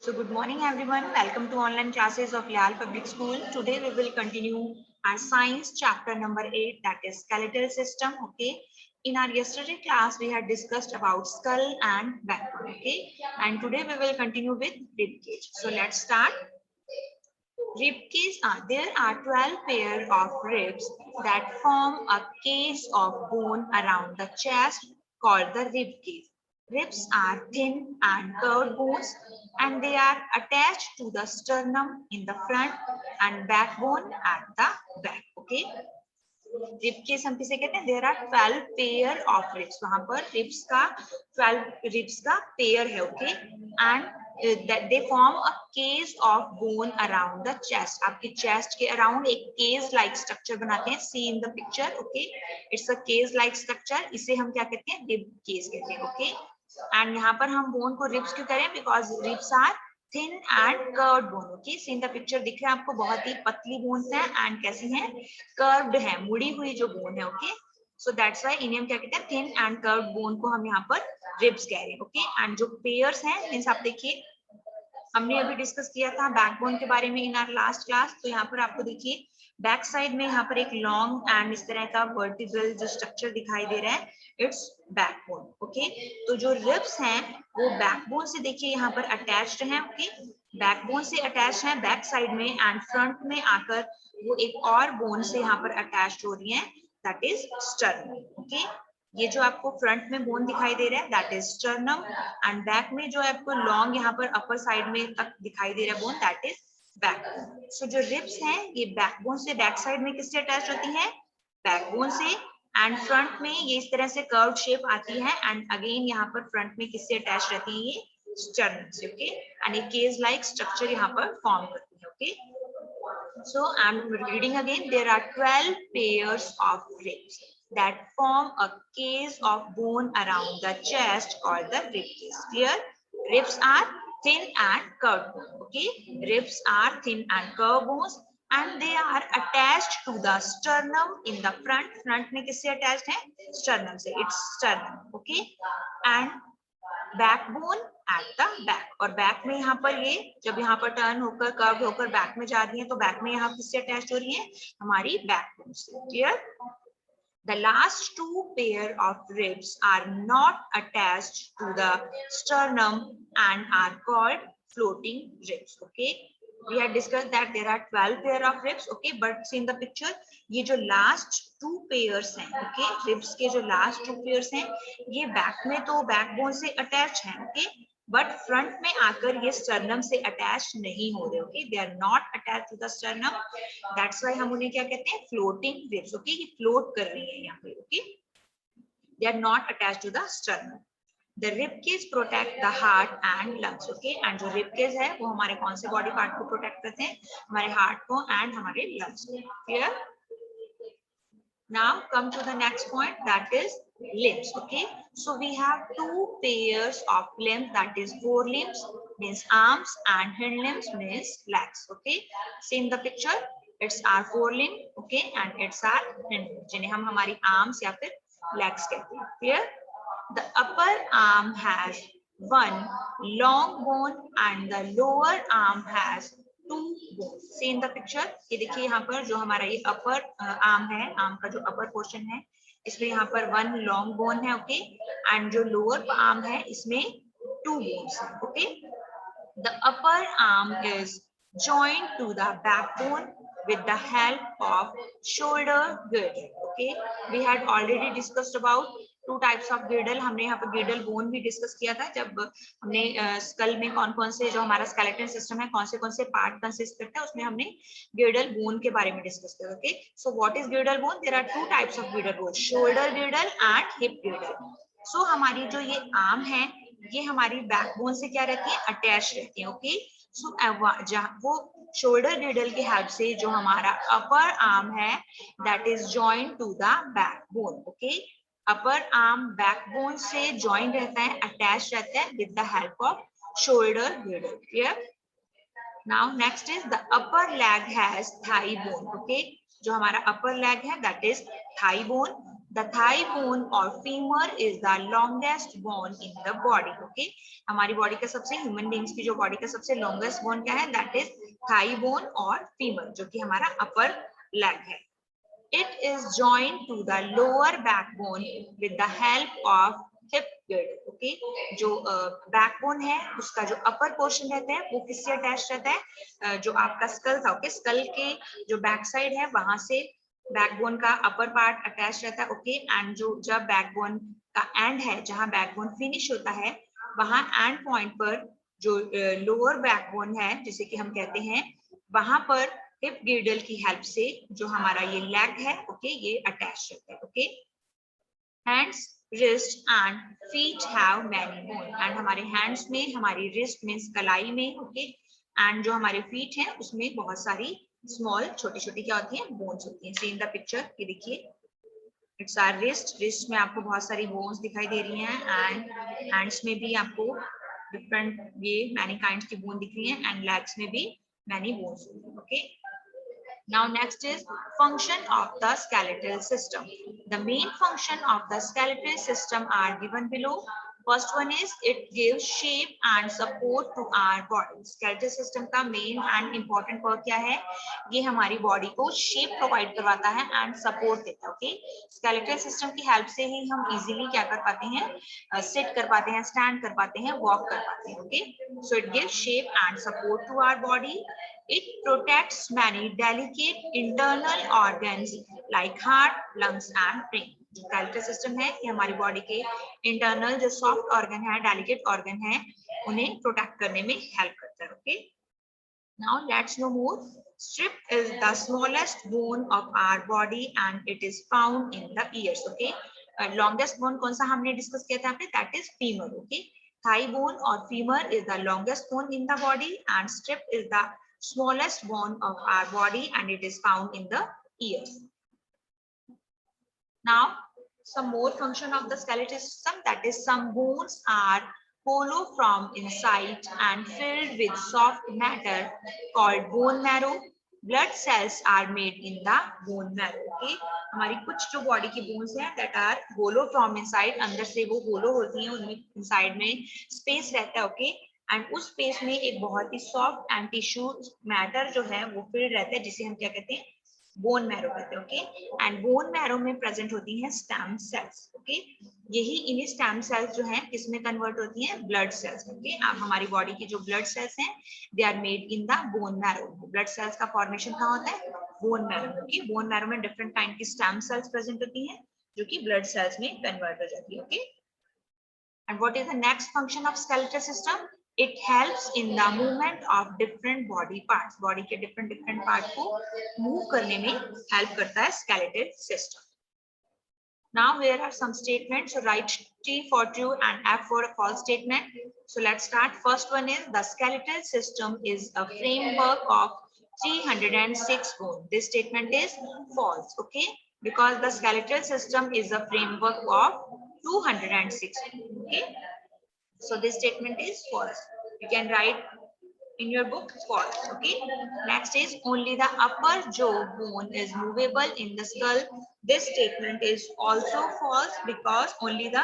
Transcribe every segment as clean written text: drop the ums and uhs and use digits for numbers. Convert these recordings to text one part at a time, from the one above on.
So good morning everyone. Welcome to online classes of Leal Public School. Today we will continue our science chapter number 8, that is skeletal system. Okay. In our yesterday class we had discussed about skull and backbone. Okay. And today we will continue with rib cage. So let's start. Rib cage. There are 12 pairs of ribs that form a cage of bone around the chest called the rib cage. Ribs are thin and curved bones and they are attached to the sternum in the front and backbone at the back. Okay. Rib cage हम किसे कहते हैं? There are 12 pair of ribs. वहां पर ribs का 12 ribs का pair है. Okay. And they form a cage of bone around the chest. आपकी चेस्ट के अराउंड एक केज लाइक स्ट्रक्चर बनाते हैं. See in the picture. Okay. It's a cage like structure. इसे हम क्या कहते हैं? रिब केज कहते हैं. ओके. एंड यहाँ पर हम बोन को रिब्स क्यों करें? Because ribs are thin and curved bone. Okay. See in the picture दिख रहा है आपको, बहुत ही पतली बोन्स हैं एंड कैसी हैं? कर्व्ड है, मुड़ी हुई जो बोन है. ओके. सो दैट्स व्हाई इन्हें हम क्या कहते हैं? थिन एंड कर्व्ड बोन को हम यहाँ पर रिब्स कह रहे हैं. ओके. एंड जो पेयर्स हैं मींस आप देखिए हमने अभी डिस्कस किया था बैकबोन के बारे में इन आवर लास्ट क्लास. तो यहाँ पर आपको देखिए बैक साइड में यहाँ पर एक लॉन्ग एंड इस तरह का वर्टिब्रल जो स्ट्रक्चर दिखाई दे रहा है, इट्स बैकबोन. ओके. तो जो रिब्स हैं वो बैकबोन से देखिए यहाँ पर अटैच्ड हैं. ओके. बैकबोन से अटैच हैं बैक साइड में एंड फ्रंट में आकर वो एक और बोन से यहाँ पर अटैच्ड हो रही है, दैट इज स्टर्नम. ओके. ये जो आपको फ्रंट में बोन दिखाई दे रहा है that is sternum and back में जो आपको लॉन्ग यहाँ पर अपर साइड में तक दिखाई दे रहा है बोन, दैट इज बैकबोन. सो जो रिब्स हैं ये बैकबोन से बैक साइड में किससे अटैच होती हैं? बैकबोन से. एंड फ्रंट में ये इस तरह से कर्व शेप आती है एंड अगेन यहाँ पर फ्रंट में किससे अटैच रहती है? ये स्टर्नम से. ओके. एंड एक केज लाइक स्ट्रक्चर यहाँ पर फॉर्म करती है. Okay. So I'm reading again. There are 12 pairs of ribs that form a cage of bone around the chest called the rib cage. Clear? Ribs are thin and curved bone. Okay. Ribs are thin and curved bones and they are attached to the sternum in the front. Front में किससे attached है? Sternum से. It's sternum. Okay. And backbone at the back. और back में यहाँ पर ये जब यहाँ पर टर्न होकर कर्व होकर बैक में जा रही है तो बैक में यहाँ किससे अटैच हो रही है? हमारी बैकबोन से. Clear? The last two pair of ribs are not attached to the sternum and are called floating ribs. Okay. We had discussed that there are 12 pair of ribs. Okay. But see in the picture, ये जो last two pairs हैं, okay, ribs के जो last two pairs हैं, ये back में तो backbone से attached हैं, okay, but front में आकर ये sternum से attached नहीं हो रहे. Okay, they are not attached to the sternum. That's why हम उन्हें क्या कहते हैं? Floating ribs. Okay, ये float कर रही है यहाँ पे. Okay, they are not attached to the sternum. The rib cage protect the heart and lungs. Okay, and जो rib cage है वो हमारे कौन से body part को protect करते हैं? हमारे heart को and हमारे lungs को. Clear? Now come to the next point, that is limbs. Okay, so we have two pairs of limbs, that is forelimbs means arms and hind limbs means legs. Okay, see in the picture, it's our forelimb. Okay, and it's our hind limb जिन्हें हम हमारी arms या फिर legs कहते हैं. Clear? The upper arm has one long bone and the lower arm has two bones. See in the picture, ये देखिए यहाँ पर जो हमारा ये upper arm है, arm का जो upper portion है, इसमें यहाँ पर one long bone है. Okay, and जो lower arm है इसमें two bones है. Okay, the upper arm is joined to the backbone with the help of shoulder girdle. Okay, we had already discussed about to types of गिर्डल. हमने यहाँ पर गिर्डल bone भी discuss किया था जब हमने स्कल में कौन कौन से जो हमारा स्केलेटन सिस्टम है कौन से पार्ट कंसिस्ट करता है उसमें हमने गिर्डल बोन के बारे में डिस्कस किया. Okay, so what is girdle bone? There are two types of girdle bone, shoulder girdle and hip girdle. So हमारी जो ये आर्म है ये हमारी बैकबोन से क्या रहती है? अटैच रहती है. ओके, सो जहाँ वो शोल्डर गिर्डल की हेल्प से जो हमारा अपर आर्म है that is joint to the backbone. Okay, upper arm backbone से ज्वाइन रहता है, अटैच रहता है with the help of shoulder girdle. Clear? Now next is the upper leg has thigh bone. Okay, जो हमारा upper leg है that is thigh bone. The thigh bone or femur is the longest bone in the body. Okay, हमारी body का सबसे human beings की जो body का सबसे लॉन्गेस्ट बोन क्या है? दैट इज थाई बोन और फीमर, जो कि हमारा अपर लेग है. It is joined to the lower backbone with the help of hip girdle. Okay, जो बैकबोन है उसका जो अपर पोर्शन रहता है वो किससे अटैच रहता है? जो आपका स्कल था, ओके, स्कल के जो बैक साइड है वहां से बैकबोन का अपर पार्ट अटैच रहता है. ओके, एंड जो जब बैकबोन का एंड है, जहां बैकबोन फिनिश होता है, वहां एंड पॉइंट पर जो लोअर बैकबोन है, जिसे कि हम कहते हैं, वहां पर हिप गिर्डल की हेल्प से जो हमारा ये लेग है, ओके, ये अटैच रहता है. Okay, hands, wrist and feet have many bone. And हमारे हैंड्स में, हमारी रिस्ट में, कलाई में, ओके, एंड जो हमारे फीट है उसमें बहुत सारी स्मॉल, छोटी छोटी क्या होती है? बोन्स होती हैं. सी इन द पिक्चर, ये देखिए, इट्स आर रिस्ट. रिस्ट में आपको बहुत सारी बोन्स दिखाई दे रही हैं, एंड हैंड्स में भी आपको डिफरेंट ये मैनी काइंड्स की बोन दिख रही हैं, एंड लेग्स में भी मैनी बोन्स होती हैं. Okay, now next is function of the skeletal system. The main function of the skeletal system are given below. First one is it gives shape and support to our body. Skeletal system का main and important work क्या है? ये हमारी body को shape provide करवाता है and support देता है. Okay, skeletal system की help से ही हम easily क्या कर पाते हैं? Sit कर पाते हैं, stand कर पाते हैं, walk कर पाते हैं. Okay, so it gives shape and support to our body. It protects many delicate internal organs like heart, lungs and brain. जो skeletal system है ये हमारी बॉडी के इंटरनल जो सॉफ्ट ऑर्गन है, डेलिकेट ऑर्गन है, उन्हें प्रोटेक्ट करने में हेल्प करता है. Okay, now let's no more. Strip is the smallest bone of our body and it is found in the ears. Okay, longest bone कौन सा हमने डिस्कस किया था आपने? That is femur. Okay, thigh bone or femur is the longest bone in the body and strip is the smallest bone of our body and it is found in the ears. Now some more function of the skeletal system, that is some bones are hollow from inside and filled with soft matter called bone marrow. Blood cells are made in the bone marrow. Okay, हमारी कुछ जो body की bones हैं that are hollow from inside, अंदर से वो hollow होती हैं, उनमें inside में स्पेस रहता है. ओके, एंड उस स्पेस में एक बहुत ही सॉफ्ट एंड टिश्यू मैटर जो है वो फिल्ड रहता है, जिसे हम क्या कहते हैं? बोन मैरो कहते हैं. ओके, एंड बोन मैरो में प्रेजेंट होती हैं स्टेम सेल्स. ओके, यही इन्हीं स्टेम सेल्स जो हैं किसमें कन्वर्ट होती हैं? Blood cells. ओके, अब हमारी बॉडी की जो ब्लड सेल्स हैं they are made in the bone marrow. Blood cells का फॉर्मेशन कहाँ होता है? Bone marrow. Okay, bone marrow में डिफरेंट काइंड की स्टेम सेल्स प्रेजेंट होती हैं जो कि ब्लड सेल्स में कन्वर्ट हो जाती है. Okay, and what is the next function of skeletal system? It helps in the movement of different body parts. Body के different parts को move करने में help करता है skeletal system. Now here are some statements. So write T for true and F for a false statement. So let's start. First one is the skeletal system is a framework of 306 bones. This statement is false. Okay, because the skeletal system is a framework of 206. Okay, so this statement is false. You can write in your book false. Okay, next is only the upper jaw bone is movable in the skull. This statement is also false because only the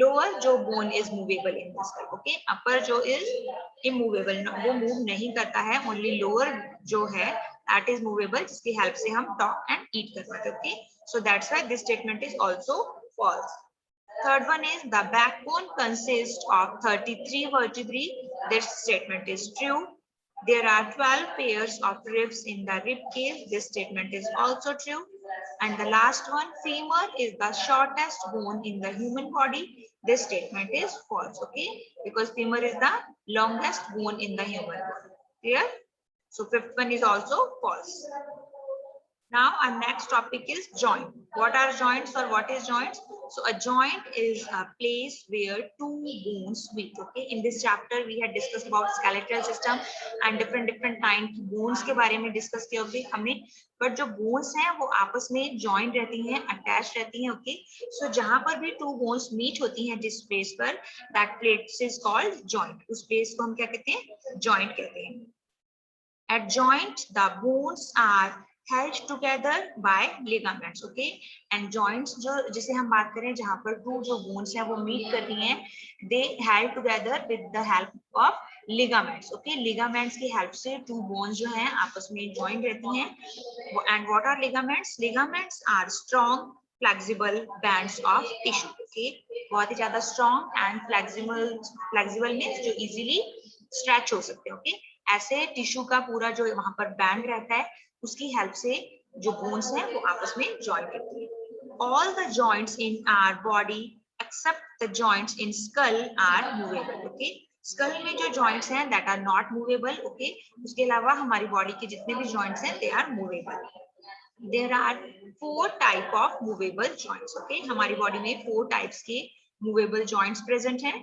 lower jaw bone is movable in the skull. Okay, upper jaw is immovable, वो move नहीं करता है. Only lower jaw है that is movable, जिसकी help से हम talk and eat कर पाते हैं. Okay, so that's why this statement is also false. Third one is the backbone consists of 33 vertebrae. This statement is true. There are 12 pairs of ribs in the rib cage. This statement is also true. And the last one, femur is the shortest bone in the human body. This statement is false. Okay, because femur is the longest bone in the human body. Clear? So fifth one is also false. Now our next topic is joint. What are joints or what is joints? So a joint is a place where two bones meet. Okay, in this chapter we had discussed about skeletal system and different kind की bones के बारे में discuss किया होगी हमने. But जो bones हैं वो आपस में joint रहती हैं, attached रहती हैं. Okay, so जहाँ पर भी two bones meet होती हैं जिस place पर, that place is called joint. उस place को हम क्या कहते हैं? Joint कहते हैं. At joint the bones are held together by ligaments, okay? And joints जो जिसे हम बात करें जहां पर two जो bones हैं वो meet करती हैं, they held together with the help of ligaments, okay? Ligaments की help से two bones जो हैं आपस में joined रहती हैं. And what are ligaments? Ligaments are strong flexible bands of tissue, okay? बहुत ही ज्यादा strong and flexible means जो easily stretch हो सकते हैं, okay? ऐसे टिश्यू का पूरा जो वहां पर बैंड रहता है उसकी हेल्प से जो बोन्स हैं वो आपस में जॉइन करती है. All the joints in our body except the joints in skull are movable, okay? Skull में जो जॉइंट्स हैं that are not movable, okay? उसके अलावा हमारी बॉडी के जितने भी जॉइंट्स हैं they are movable. There are 4 type of movable joints, okay? हमारी बॉडी में 4 टाइप्स के मूवेबल जॉइंट्स प्रेजेंट हैं.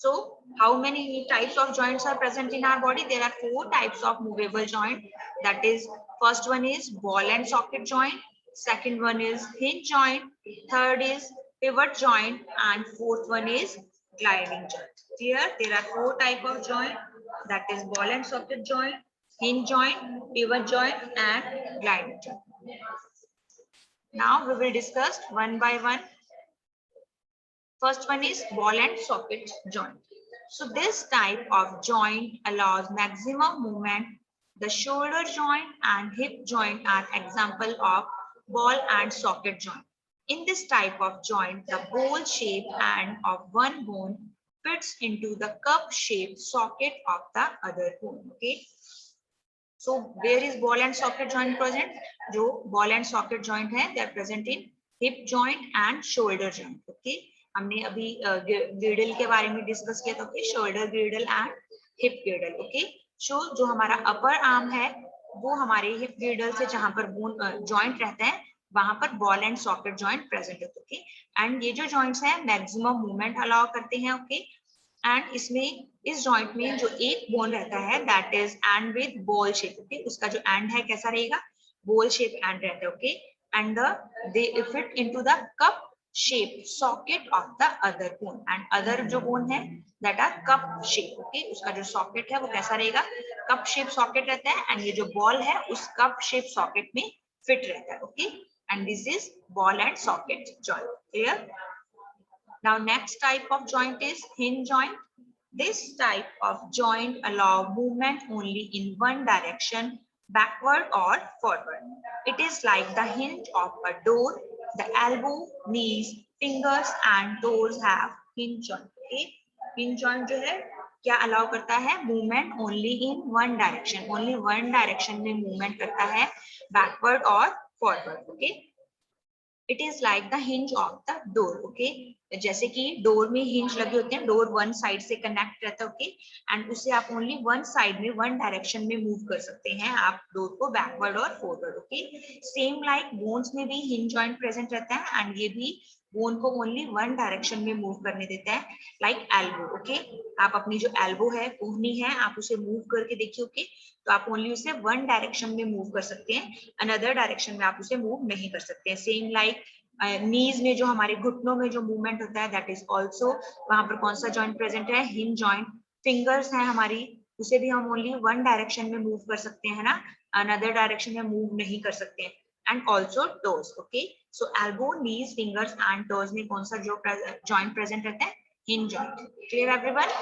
So, how many types of joints are present in our body? There are 4 types of movable joint. That is, first one is ball and socket joint. Second one is hinge joint. Third is pivot joint, and fourth one is gliding joint. Here, there are 4 type of joint. That is ball and socket joint, hinge joint, pivot joint, and gliding joint. Now we will discuss one by one. First one is ball and socket joint. So this type of joint allows maximum movement. The shoulder joint and hip joint are example of ball and socket joint. In this type of joint, the bowl shape and of one bone fits into the cup shaped socket of the other bone. Okay. So where is ball and socket joint present? जो ball and socket joint है, they are present in hip joint and shoulder joint. Okay. हमने अभी ग्रिडल के बारे में discuss किया था, okay? Shoulder girdle and hip girdle, okay? So जो हमारा अपर आर्म है वो हमारे हिप ग्रिडल से जहां पर बोन जॉइंट रहता है वहां पर ball and socket joint present होते हैं, ओके? एंड ये जो जॉइंट्स हैं मैक्सिमम मूवमेंट अलाउ करते हैं, ओके? एंड इसमें इस जॉइंट में जो एक बोन रहता है that is and with ball shape, okay? उसका जो एंड है कैसा रहेगा? बॉल शेप एंड रहता है, okay? And they fit into the cup shape socket of the other bone, and other जो bone है that are cup shape, okay? उसका जो socket है वो कैसा रहेगा? cup shape socket रहता है, and ये जो ball है उस cup shape socket में fit रहता है, okay? And this is ball and socket joint. Clear? Now next type of joint is hinge joint. This type of joint allow movement only in one direction, backward or forward. It is like the hinge of a door. The elbow, knees, fingers and toes have hinge joint. Okay? Hinge joint जो है क्या allow करता है? Movement only in one direction. Only one direction में movement करता है, backward or forward. Okay? It is like the hinge of the door. Okay? जैसे कि डोर में हिंज लगे होते हैं, डोर वन साइड से कनेक्ट रहता है, ओके? एंड उससे आप ओनली वन साइड में वन डायरेक्शन में मूव कर सकते हैं आप डोर को, बैकवर्ड और forward, okay? Same like bones में भी हिंज जॉइंट प्रेजेंट रहता है एंड ये भी बोन को ओनली वन डायरेक्शन में मूव करने देता है, लाइक एल्बो, ओके? आप अपनी जो एल्बो है, कोहनी है, आप उसे मूव करके देखिए, ओके? तो आप ओनली उसे वन डायरेक्शन में मूव कर सकते हैं, अनदर डायरेक्शन में आप उसे मूव नहीं कर सकते हैं. सेम लाइक नीज में जो हमारे घुटनों में जो मूवमेंट होता है दैट इज ऑल्सो वहां पर कौन सा जॉइंट प्रेजेंट है? Hinge joint. फिंगर्स है हमारी, उसे भी हम ओनली वन डायरेक्शन में मूव कर सकते हैं ना, अनदर डायरेक्शन में मूव नहीं कर सकते हैं. And also toes, okay? So elbow, knees, fingers and toes में कौन सा जो जॉइंट प्रेजेंट रहता है? Hinge joint. Clear everyone?